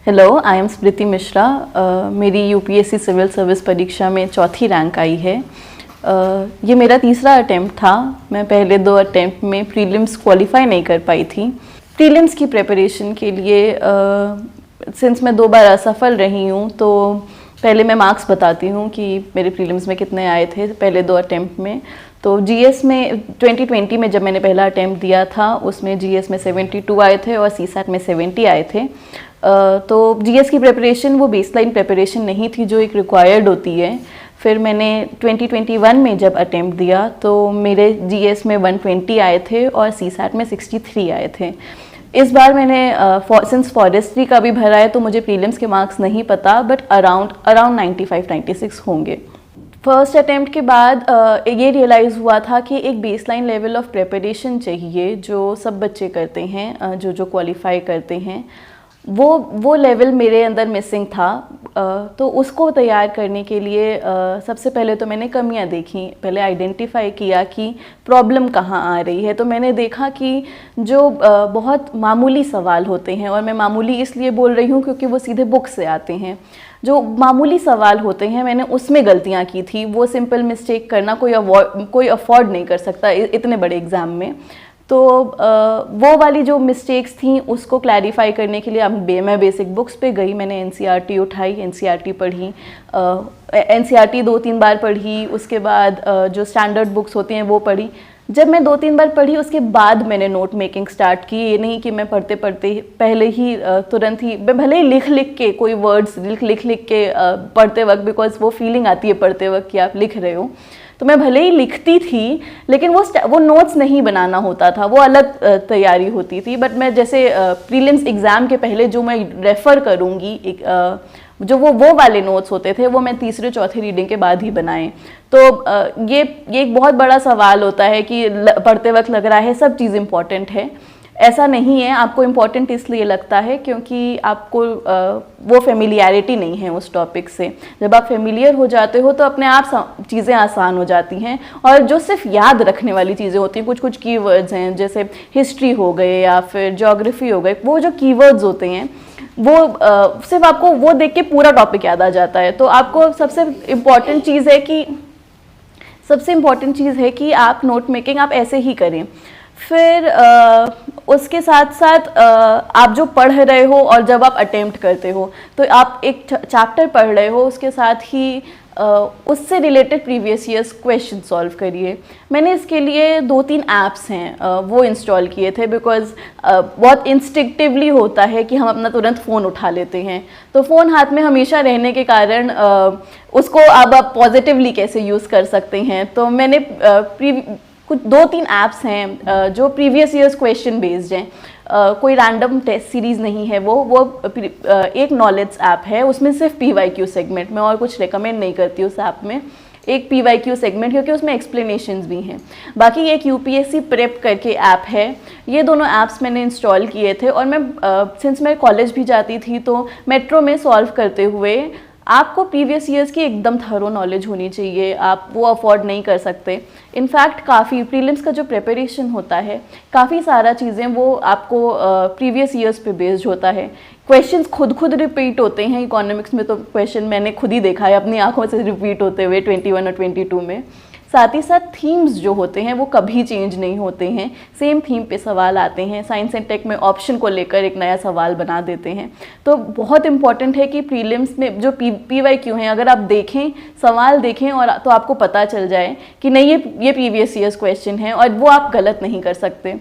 Hello, I am स्मृति मिश्रा। मेरी UPSC civil service परीक्षा में चौथी रैंक आई है। ये मेरा तीसरा अटेम्प्ट था। मैं पहले 2 अटेम्प्ट में प्रीलिम्स क्वालिफाई नहीं कर पाई थी। प्रीलिम्स की प्रिपरेशन के लिए सिंस मैं 2 बार असफल रही हूँ, तो पहले मैं मार्क्स बताती हूँ कि मेरे प्रीलिम्स में कितने आए थे पहले 2 अटेम्प्ट में। तो जीएस में 2020 में जब मैंने पहला अटेम्प्ट दिया था, उसमें जीएस में 72 आए थे और सीसैट में 70 आए थे। तो जीएस की प्रिपरेशन वो बेसलाइन प्रिपरेशन नहीं थी जो एक रिक्वायर्ड होती है। फिर मैंने 2021 में जब अटेम्प्ट दिया तो मेरे जीएस में 120 आए थे और सीसैट में 63 आए थे। इस बार मैंने सिंस फॉरेस्ट्री का भी भरा है तो मुझे प्रीलिम्स के मार्क्स नहीं पता, बट अराउंड 95-96 होंगे। फर्स्ट अटेम्प्ट के बाद ये रियलाइज़ हुआ था कि एक बेसलाइन लेवल ऑफ प्रिपरेशन चाहिए जो सब बच्चे करते हैं, जो क्वालिफाई करते हैं। वो लेवल मेरे अंदर मिसिंग था। तो उसको तैयार करने के लिए सबसे पहले तो मैंने कमियां देखी। पहले आइडेंटिफाई किया कि प्रॉब्लम कहाँ आ रही है। तो मैंने देखा कि जो बहुत मामूली सवाल होते हैं, और मैं मामूली इसलिए बोल रही हूँ क्योंकि वो सीधे बुक से आते हैं, जो मामूली सवाल होते हैं मैंने उसमें गलतियाँ की थी। वो सिंपल मिस्टेक करना कोई अफोर्ड नहीं कर सकता इतने बड़े एग्ज़ाम में। तो वो वाली जो मिस्टेक्स थी उसको क्लैरिफाई करने के लिए मैं बेसिक बुक्स पे गई। मैंने एनसीईआरटी उठाई, एनसीईआरटी पढ़ी, एनसीईआरटी 2-3 बार पढ़ी। उसके बाद जो स्टैंडर्ड बुक्स होती हैं वो पढ़ी। जब मैं 2-3 बार पढ़ी उसके बाद मैंने नोट मेकिंग स्टार्ट की। ये नहीं कि मैं पढ़ते पढ़ते पहले ही तुरंत ही, मैं भले ही लिख के कोई वर्ड्स लिख के पढ़ते वक्त, बिकॉज वो फीलिंग आती है पढ़ते वक्त कि आप लिख रहे हो, तो मैं भले ही लिखती थी लेकिन वो नोट्स नहीं बनाना होता था, वो अलग तैयारी होती थी। बट मैं जैसे प्रीलिम्स एग्ज़ाम के पहले जो मैं रेफ़र करूँगी, जो वो वाले नोट्स होते थे वो मैं तीसरे चौथे रीडिंग के बाद ही बनाए। तो ये एक बहुत बड़ा सवाल होता है कि पढ़ते वक्त लग रहा है सब चीज़ इम्पॉर्टेंट है। ऐसा नहीं है। आपको इम्पॉर्टेंट इसलिए लगता है क्योंकि आपको वो फेमिलियरिटी नहीं है उस टॉपिक से। जब आप फेमिलियर हो जाते हो तो अपने आप चीज़ें आसान हो जाती हैं। और जो सिर्फ याद रखने वाली चीज़ें होती हैं, कुछ कीवर्ड्स हैं, जैसे हिस्ट्री हो गए या फिर ज्योग्राफी हो गए, वो जो कीवर्ड्स होते हैं वो सिर्फ आपको वो देख के पूरा टॉपिक याद आ जाता है। तो आपको सबसे इम्पॉर्टेंट चीज़ है कि आप नोट मेकिंग आप ऐसे ही करें। फिर उसके साथ साथ आप जो पढ़ रहे हो और जब आप अटेम्प्ट करते हो तो आप एक चैप्टर पढ़ रहे हो, उसके साथ ही उससे related previous years question solve करिए। मैंने इसके लिए 2-3 ऐप्स हैं वो इंस्टॉल किए थे, बिकॉज बहुत इंस्टिंक्टिवली होता है कि हम अपना तुरंत फ़ोन उठा लेते हैं। तो फ़ोन हाथ में हमेशा रहने के कारण उसको अब आप पॉजिटिवली कैसे यूज़ कर सकते हैं। तो मैंने कुछ 2-3 ऐप्स हैं जो प्रीवियस ईयर्स क्वेश्चन बेस्ड हैं। कोई रैंडम टेस्ट सीरीज़ नहीं है वो एक नॉलेज ऐप है, उसमें सिर्फ पीवाईक्यू सेगमेंट, मैं और कुछ रिकमेंड नहीं करती उस ऐप में। एक पीवाईक्यू सेगमेंट क्योंकि उसमें एक्सप्लेनेशंस भी हैं। बाकी एक यूपीएससी प्रेप करके ऐप है। ये दोनों ऐप्स मैंने इंस्टॉल किए थे और मैं सिंस मैं कॉलेज भी जाती थी तो मेट्रो में सॉल्व करते हुए आपको प्रीवियस ईयर्स की एकदम थरो नॉलेज होनी चाहिए। आप वो अफोर्ड नहीं कर सकते। इनफैक्ट काफ़ी प्रीलिम्स का जो प्रिपरेशन होता है, काफ़ी सारा चीज़ें वो आपको प्रीवियस ईयर्स पे बेस्ड होता है। क्वेश्चंस खुद रिपीट होते हैं। इकोनॉमिक्स में तो क्वेश्चन मैंने खुद ही देखा है अपनी आंखों से रिपीट होते हुए 21 और 22 में। साथ ही साथ थीम्स जो होते हैं वो कभी चेंज नहीं होते हैं, सेम थीम पे सवाल आते हैं। साइंस एंड टेक में ऑप्शन को लेकर एक नया सवाल बना देते हैं। तो बहुत इंपॉर्टेंट है कि प्रीलिम्स में जो पीवाईक्यू हैं, अगर आप देखें, सवाल देखें और तो आपको पता चल जाए कि नहीं ये प्रीवियस ईयर्स क्वेश्चन है और वो आप गलत नहीं कर सकते।